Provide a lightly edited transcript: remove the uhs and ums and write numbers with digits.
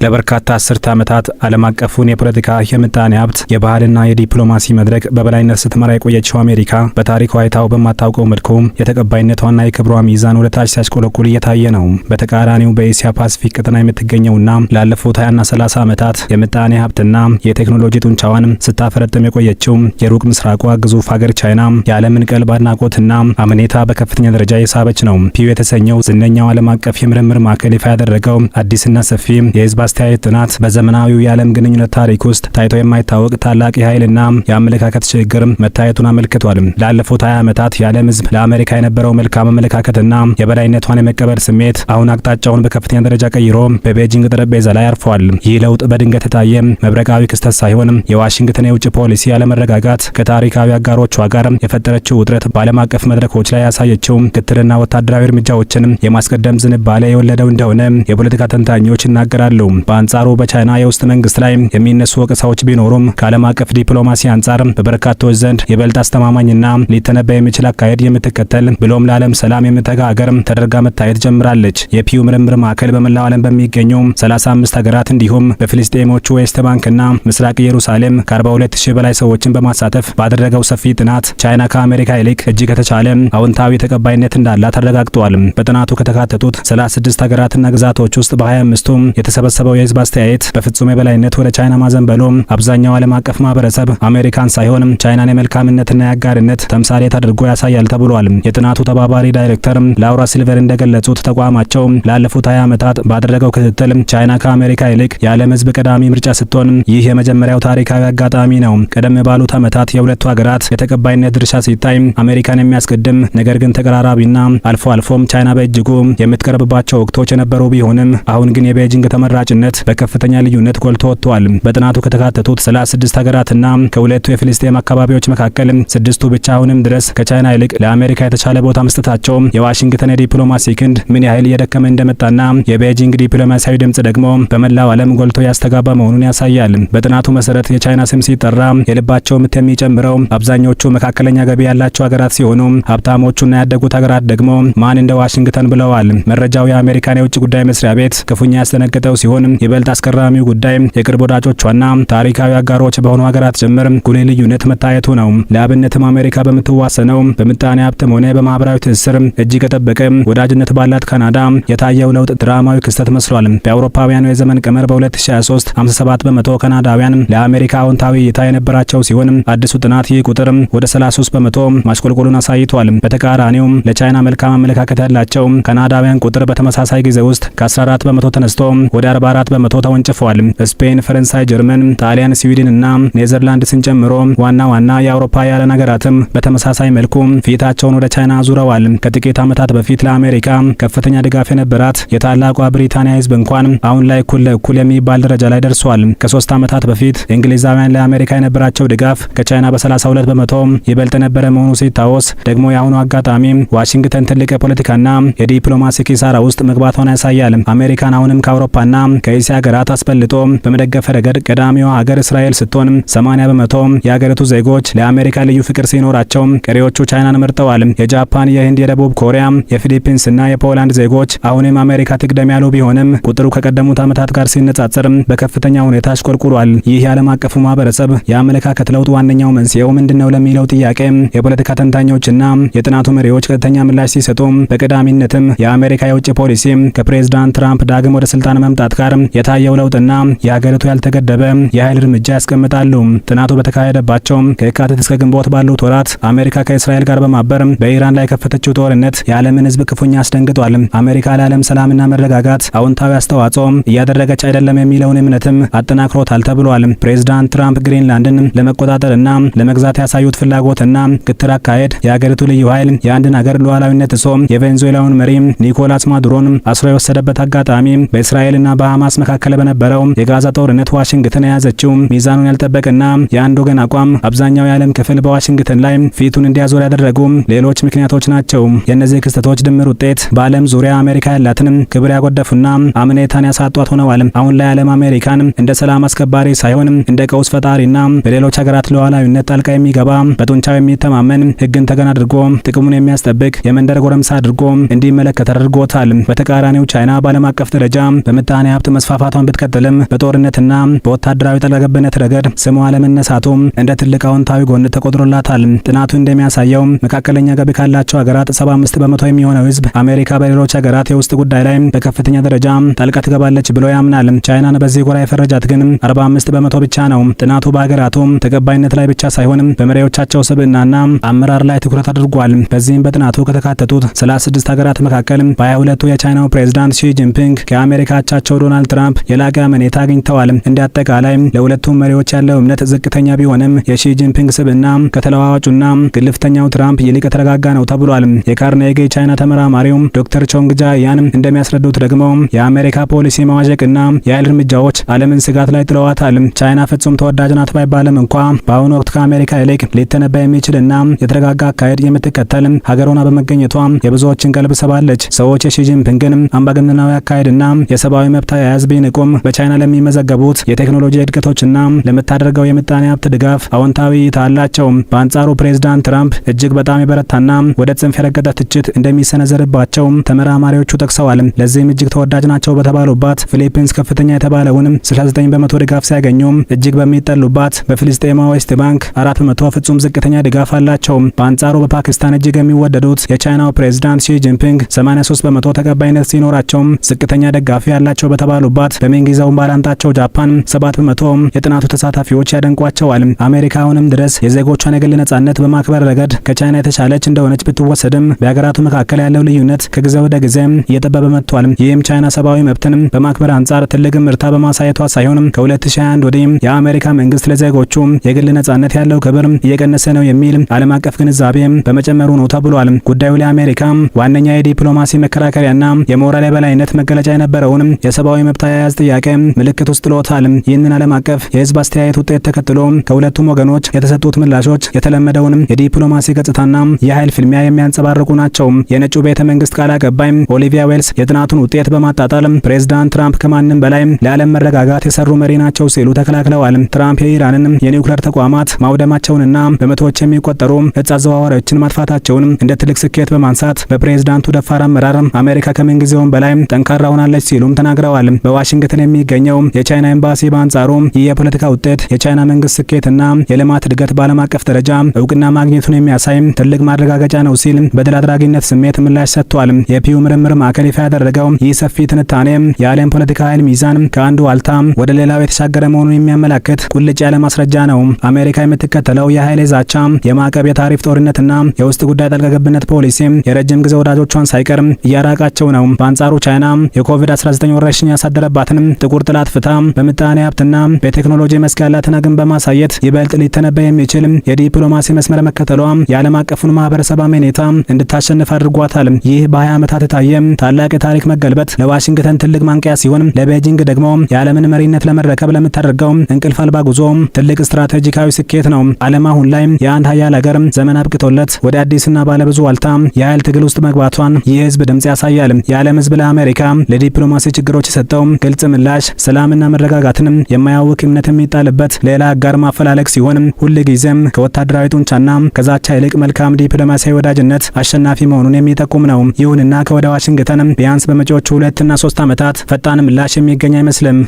ለበርካታ አስርተ ዓመታት ዓለም አቀፉን የፖለቲካ የምጣኔ ሀብት የባህልና የዲፕሎማሲ መድረክ በበላይነት ስትመራ የቆየችው አሜሪካ በታሪኳ አይታው በማታውቀው መልኩ የተቀባይነቷና የክብሯ ሚዛን ወደ ታች ሲያሽቆለቁል እየታየ ነው። በተቃራኒው በኤስያ ፓሲፊክ ቀጠና የምትገኘውና ላለፉት 20ና 30 ዓመታት የምጣኔ ሀብትና የቴክኖሎጂ ጡንቻዋን ስታፈረጥም የቆየችው የሩቅ ምስራቋ ግዙፍ ሀገር ቻይና የዓለምን ቀልብ አድናቆትና አመኔታ በከፍተኛ ደረጃ የሳበች ነው። ፒው የተሰኘው ዝነኛው ዓለም አቀፍ የምርምር ማዕከል ይፋ ያደረገው አዲስና ሰፊ የህዝብ አስተያየት ጥናት በዘመናዊው የዓለም ግንኙነት ታሪክ ውስጥ ታይቶ የማይታወቅ ታላቅ የኃይልና የአመለካከት ሽግግር መታየቱን አመልክቷል። ላለፉት 20 ዓመታት የዓለም ህዝብ ለአሜሪካ የነበረው መልካም አመለካከትና የበላይነቷን የመቀበል ስሜት አሁን አቅጣጫውን በከፍተኛ ደረጃ ቀይሮ በቤጂንግ ጠረጴዛ ላይ አርፏል። ይህ ለውጥ በድንገት የታየ መብረቃዊ ክስተት ሳይሆን የዋሽንግተን የውጭ ፖሊሲ አለመረጋጋት ከታሪካዊ አጋሮቿ ጋር የፈጠረችው ውጥረት በዓለም አቀፍ መድረኮች ላይ ያሳየችው ክትትልና ወታደራዊ እርምጃዎችን የማስቀደም ዝንባሌ የወለደው እንደሆነ የፖለቲካ ተንታኞች ይናገራሉ። በአንጻሩ በቻይና የውስጥ መንግስት ላይ የሚነሱ ወቀሳዎች ቢኖሩም ከዓለም አቀፍ ዲፕሎማሲ አንጻር በበርካቶች ዘንድ ይበልጥ አስተማማኝና ሊተነበይ የሚችል አካሄድ የምትከተል ብሎም ለዓለም ሰላም የምትተጋ ሀገር ተደርጋ መታየት ጀምራለች። የፒው ምርምር ማዕከል በመላው ዓለም በሚገኙ 35 ሀገራት እንዲሁም በፊልስጤሞቹ ዌስት ባንክና ምስራቅ ኢየሩሳሌም ከ42000 በላይ ሰዎችን በማሳተፍ ባደረገው ሰፊ ጥናት ቻይና ከአሜሪካ ይልቅ እጅግ ከተቻለ አዎንታዊ ተቀባይነት እንዳላት አረጋግጧል። በጥናቱ ከተካተቱት 36 ሀገራትና ግዛቶች ውስጥ በ25ቱ የተሰበሰበው የህዝብ አስተያየት በፍጹም የበላይነት ወደ ቻይና ማዘንበሉ አብዛኛው ዓለም አቀፍ ማህበረሰብ አሜሪካን ሳይሆን ቻይናን የመልካምነትና የአጋርነት ተምሳሌት አድርጎ ያሳያል ተብሏል። የጥናቱ ተባባሪ ዳይሬክተር ላውራ ሲልቨር እንደገለጹት ተቋማቸው ላለፉት 20 ዓመታት ባደረገው ክትትል ቻይና ከአሜሪካ ይልቅ የዓለም ህዝብ ቀዳሚ ምርጫ ስትሆን ይህ የመጀመሪያው ታሪካዊ አጋጣሚ ነው። ቀደም ባሉት ዓመታት የሁለቱ ሀገራት የተቀባይነት ድርሻ ሲታይ አሜሪካን የሚያስቀድም ነገር ግን ተቀራራቢና አልፎ አልፎም ቻይና በእጅጉ የምትቀርብባቸው ወቅቶች የነበሩ ቢሆንም አሁን ግን የቤጂንግ ተመራጭነት በከፍተኛ ልዩነት ጎልቶ ወጥቷል። በጥናቱ ከተካተቱት 36 ሀገራትና ከሁለቱ የፊልስጤም አካባቢዎች መካከል 6ቱ ብቻ አሁንም ድረስ ከቻይና ይልቅ ለአሜሪካ የተሻለ ቦታ መስጠታቸው የዋሽንግተን የዲፕሎማሲ ክንድ ምን ያህል እየደከመ እንደመጣና የቤጂንግ ዲፕሎማሲያዊ ድምጽ ደግሞ በመላው ዓለም ጎልቶ ያስተጋባ መሆኑን ያሳያል። በጥናቱ መሰረት የቻይና ስም ሲጠራ የልባቸው ምት የሚጨምረው አብዛኞቹ መካከለኛ ገቢ ያላቸው ሀገራት ሲሆኑ ሀብታሞቹና ያደጉት ሀገራት ደግሞ ማን እንደ ዋሽንግተን ብለዋል። መረጃው የአሜሪካን የውጭ ጉዳይ መስሪያ ቤት ክፉኛ ያስደነገጠው ሲሆን ይበልጥ አስገራሚው ጉዳይ የቅርብ ወዳጆቿና ታሪካዊ አጋሮች በሆኑ ሀገራት ጭምር ጉልህ ልዩነት መታየቱ ነው። ለአብነትም አሜሪካ በምትዋሰነው በምጣኔ ሀብትም ሆነ በማህበራዊ ትስስር እጅግ የጠበቀ ወዳጅነት ባላት ካናዳ የታየው ለውጥ ድራማዊ ክስተት መስሏል። በአውሮፓውያኑ የዘመን ቀመር በ2023 57 በመቶ ካናዳውያን ለአሜሪካ አዎንታዊ እይታ የነበራቸው ሲሆን አዲሱ ጥናት ይህ ቁጥር ወደ 33 በመቶ ማሽቆልቆሉን አሳይቷል። በተቃራኒው ለቻይና መልካም አመለካከት ያላቸው ካናዳውያን ቁጥር በተመሳሳይ ጊዜ ውስጥ ከ14 በመቶ ተነስቶ ወደ 44 በመቶ ተወንጭፏል። ስፔን፣ ፈረንሳይ፣ ጀርመን፣ ጣሊያን፣ ስዊድን እና ኔዘርላንድስን ጨምሮ ዋና የአውሮፓ ያለን ሀገራትም በተመሳሳይ መልኩ ፊታቸውን ወደ ቻይና አዙረዋል። ከጥቂት ዓመታት በፊት ለአሜሪካ ከፍተኛ ድጋፍ የነበራት የታላቋ ብሪታንያ ህዝብ እንኳን አሁን ላይ እኩል ለእኩል የሚባል ደረጃ ላይ ደርሷል። ከ3 ዓመታት በፊት እንግሊዛውያን ለአሜሪካ የነበራቸው ድጋፍ ከቻይና በ32 በመቶ ይበልጥ ነበረ መሆኑ ሲታወስ ደግሞ የአሁኑ አጋጣሚ ዋሽንግተን ትልቅ የፖለቲካና የዲፕሎማሲ ኪሳራ ውስጥ መግባቷን ያሳያል። አሜሪካን አሁንም ከአውሮፓና ከእስያ ሀገራት አስበልጦ በመደገፍ ረገድ ቀዳሚዋ ሀገር እስራኤል ስትሆን 80 በመቶ የሀገሪቱ ዜጎች ለአሜሪካ ልዩ ፍቅር ሲኖራቸው ቀሪዎቹ ቻይናን መርጠዋል። የጃፓን፣ የህንድ፣ የደቡብ ኮሪያ፣ የፊሊፒንስ እና የፖላንድ ዜጎች አሁንም አሜሪካ ትቅደም ያሉ ቢሆንም ቁጥሩ ከቀደሙት ዓመታት ጋር ሲነጻጸር በከፍተኛ ሁኔታ አሽቆልቁሏል። ይህ የዓለም አቀፉ ማህበረሰብ የአመለካከት ለውጥ ዋነኛው መንስኤው ምንድነው ለሚለው ጥያቄ የፖለቲካ ተንታኞችና የጥናቱ መሪዎች ቀጥተኛ ምላሽ ሲሰጡ በቀዳሚነትም የአሜሪካ የውጭ ፖሊሲ ከፕሬዝዳንት ትራምፕ ዳግም ወደ ስልጣን መምጣት ጋር የታየው ለውጥና የሀገሪቱ ያልተገደበ የኃይል እርምጃ ያስቀምጣሉ። ጥናቱ በተካሄደባቸው ከየካቲት እስከ ግንቦት ባሉት ወራት አሜሪካ ከእስራኤል ጋር በማበር በኢራን ላይ የከፈተችው ጦርነት የዓለምን ህዝብ ክፉኛ አስደንግጧል። አሜሪካ ለዓለም ሰላምና መረጋጋት አዎንታዊ አስተዋጽኦ እያደረገች አይደለም የሚለውን እምነትም አጠናክሮታል ተብሏል። ፕሬዝዳንት ትራምፕ ግሪንላንድን ለመቆጣጠርና ለመግዛት ያሳዩት ፍላጎትና ክትር አካሄድ የሀገሪቱ ልዩ ኃይል የአንድን ሀገር ሉዓላዊነት ጥሶ የቬንዙዌላውን መሪ ኒኮላስ ማዱሮን አስሮ የወሰደበት አጋጣሚ በእስራኤልና በሐማስ መካከል በነበረው የጋዛ ጦርነት ዋሽንግተን የያዘችው ሚዛኑን ያልጠበቀና የአንድ ወገን አቋም አብዛኛው የዓለም ክፍል በዋሽንግተን ላይ ፊቱን እንዲያዞር ያደረጉ ሌሎች ምክንያቶች ናቸው። የእነዚህ ክስተቶች ድምር ውጤት በዓለም ዙሪያ አሜሪካ ያላትን ክብር ያጎደፉና አምኔታን ያሳጧት ሆነዋል። አሁን ላይ ዓለም አሜሪካን እንደ ሰላም አስከባሪ ሳይሆን እንደ ቀውስ ፈጣሪና በሌሎች ሀገራት ሉዓላዊነት ጣልቃ የሚገባ በጡንቻው የሚተማመን ህግን ተገን አድርጎ ጥቅሙን የሚያስጠብቅ የመንደር ጎረምሳ አድርጎ እንዲመለከት አድርጎታል። በተቃራኒው ቻይና በዓለም አቀፍ ደረጃ በምጣኔ ሀብት መስፋፋቷን ብትቀጥልም በጦርነትና በወታደራዊ ጣልቃ ገብነት ረገድ ስሟ አለመነሳቱ እንደ ትልቅ አዎንታዊ ጎን ተቆጥሮላታል። ጥናቱ እንደሚያሳየው መካከለኛ ገቢ ካላቸው ሀገራት 75 በመቶ የሚሆነው ህዝብ አሜሪካ በሌሎች ሀገራት የውስጥ ጉዳይ ላይ በከፍተኛ ደረጃ ጣልቃ ትገባለች ብሎ ያምናል። ቻይናን በዚህ ጎራ የፈረጃት ግን 45 በመቶ ብቻ ነው። ጥናቱ በሀገራቱ ተቀባይነት ላይ ብቻ ሳይሆን በመሪዎቻቸው ስብዕናና አመራር ላይ ትኩረት አድርጓል። በዚህም በጥናቱ ከተካተቱት 36 ሀገራት መካከል በ22ቱ የቻይናው ፕሬዝዳንት ሺ ጂንፒንግ ከአሜሪካ አቻቸው ዶናልድ ትራምፕ የላቀ አመኔታ አግኝተዋል። እንደ አጠቃላይ ለሁለቱም መሪዎች ያለው እምነት ዝቅተኛ ቢሆንም የሺ ጂንፒንግ ስብዕና ከተለዋዋጩና ግልፍተኛው ትራምፕ ይልቅ የተረጋጋ ነው ተብሏል። የካርኔጊ ቻይና ተመራማሪው ዶክተር ቾንግ ጃያን እንደሚያስረዱት ደግሞ የአሜሪካ ፖሊሲ መዋዠቅና የኃይል እርምጃዎች ዓለምን ስጋት ላይ ጥለዋታል። ቻይና ፍጹም ተወዳጅ ናት ባይባልም እንኳ በአሁኑ ወቅት ከአሜሪካ ይልቅ ሊተነበ የሚችልና የተረጋጋ አካሄድ የምትከተል ሀገር ሆና በመገኘቷ የብዙዎችን ቀልብ ስባለች። ሰዎች የሺ ጂንፒንግን አምባገነናዊ አካሄድና የሰብአዊ መብት አያያዝ ቢንቁም በቻይና ለሚመዘገቡት የቴክኖሎጂ እድገቶችና ለምታደርገው የምጣኔ ሀብት ድጋፍ አዎንታዊ እይታ አላቸው። በአንጻሩ ፕሬዝዳንት ትራምፕ እጅግ በጣም የበረታና ወደ ጽንፍ የረገጠ ትችት እንደሚሰነዘርባቸው ተመራማሪዎቹ ጠቅሰዋል። ለዚህም እጅግ ተወዳጅ ናቸው በተባሉባት ፊሊፒንስ ከፍተኛ የተባለውን 69 በመቶ ድጋፍ ሲያገኙ እጅግ በሚጠሉባት በፊልስጤማ ዌስት ባንክ 4 በመቶ ፍጹም ዝቅተኛ ድጋፍ አላቸው። በአንጻሩ በፓኪስታን እጅግ የሚወደዱት የቻይናው ፕሬዝዳንት ሺ ጂንፒንግ 83 በመቶ ተቀባይነት ሲኖራቸው ዝቅተኛ ደጋፊ ያላቸው በተባሉባት በሜንጊዛው ባላንጣቸው ጃፓን 7 በመቶ የጥናቱ ተሳታፊዎች ያደንቋቸዋል። አሜሪካ አሁንም ድረስ የዜጎቿን የግል ነጻነት በማክበር ረገድ ከቻይና የተሻለች እንደሆነች ብትወሰድም በሀገራቱ መካከል ያለው ልዩነት ከጊዜ ወደ ጊዜ እየጠበበ መጥቷል። ይህም ቻይና ሰብአዊ መብትን በማክበር አንጻር ትልቅ ምርታ በማሳየቷ ሳይሆን ከ2021 ወዲህ የአሜሪካ መንግስት ለዜጎቹ የግል ነጻነት ያለው ክብር እየቀነሰ ነው የሚል ዓለም አቀፍ ግንዛቤ በመጨመሩ ነው ተብሏል። ጉዳዩ ለአሜሪካ ዋነኛ የዲፕሎማሲ መከራከሪያና የሞራል የበላይነት መገለጫ የነበረውን የሰብአዊ መብት አያያዝ ጥያቄ ምልክት ውስጥ ጥሎታል። ይህንን ዓለም አቀፍ የህዝብ አስተያየት ውጤት ተከትሎ ከሁለቱም ወገኖች የተሰጡት ምላሾች የተለመደውን የዲፕሎማሲ ገጽታና የኃይል ፍልሚያ የሚያንጸባርቁ ናቸው። የነጩ ቤተ መንግስት ቃል አቀባይ ኦሊቪያ ዌልስ የጥናቱን ውጤት በማጣጣል ፕሬዝዳንት ትራምፕ ከማንም በላይ ለዓለም መረጋጋት የሰሩ መሪ ናቸው ሲሉ ተከላክለዋል። ትራምፕ የኢራንን የኒውክሌር ተቋማት ማውደማቸውንና በመቶዎች የሚቆጠሩ እጽ አዘዋዋሪዎችን ማጥፋታቸውን እንደ ትልቅ ስኬት በማንሳት በፕሬዝዳንቱ ደፋር አመራር አሜሪካ ከምንጊዜውም በላይ ጠንካራ ሆናለች ሲሉም ተናግረዋል። በዋሽንግተን የሚገኘው የቻይና ኤምባሲ በአንጻሩ ይህ የፖለቲካ ውጤት የቻይና መንግስት ስኬትና የልማት እድገት በዓለም አቀፍ ደረጃ እውቅና ማግኘቱን የሚያሳይ ትልቅ ማረጋገጫ ነው ሲል በድል አድራጊነት ስሜት ምላሽ ሰጥቷል። የፒው ምርምር ማዕከል ይፋ ያደረገው ይህ ሰፊ ትንታኔ የዓለም ፖለቲካ ኃይል ሚዛን ከአንዱ ዋልታ ወደ ሌላው የተሻገረ መሆኑን የሚያመላክት ቁልጭ ያለ ማስረጃ ነው። አሜሪካ የምትከተለው የኃይል ዛቻ፣ የማዕቀብ፣ የታሪፍ ጦርነትና የውስጥ ጉዳይ ጣልቃ ገብነት ፖሊሲ የረጅም ጊዜ ወዳጆቿን ሳይቀር እያራቃቸው ነው። በአንጻሩ ቻይና የኮቪድ-19 ወረርሽኝ ያሳደረባትን ጥቁር ጥላት ፍታ በምጣኔ ሀብትና በቴክኖሎጂ መስክ ያላትን አቅም በማሳየት ይበልጥ ሊተነበይ የሚችል የዲፕሎማሲ መስመር መከተሏ የዓለም አቀፉን ማህበረሰብ አመኔታ እንድታሸንፍ አድርጓታል። ይህ በ20 ዓመታት የታየ ታላቅ የታሪክ መገልበጥ ለዋሽንግተን ትልቅ ማንቂያ ሲሆን ለቤጂንግ ደግሞ የዓለምን መሪነት ለመረከብ ለምታደርገው እንቅልፍ አልባ ጉዞ ትልቅ ስትራቴጂካዊ ስኬት ነው። ዓለም አሁን ላይ የአንድ ሀያል ሀገር ዘመን አብቅቶለት ወደ አዲስና ባለብዙ ዋልታ የኃይል ትግል ውስጥ መግባቷን ይህ ህዝብ ድምጽ ያሳያል። የዓለም ህዝብ ለአሜሪካ ለዲፕሎማሲ ችግሮች የሰጠው ግልጽ ምላሽ ሰላምና መረጋጋትን የማያውክ እምነት የሚጣልበት ሌላ አጋር ማፈላለግ ሲሆን ሁልጊዜም ከወታደራዊ ጡንቻና ከዛቻ ይልቅ መልካም ዲፕሎማሲያዊ ወዳጅነት አሸናፊ መሆኑን የሚጠቁም ነው። ይሁንና ከወደ ዋሽንግተን ቢያንስ በመጪዎቹ 2 እና 3 ዓመታት ፈጣን ምላሽ የሚገኝ አይመስልም።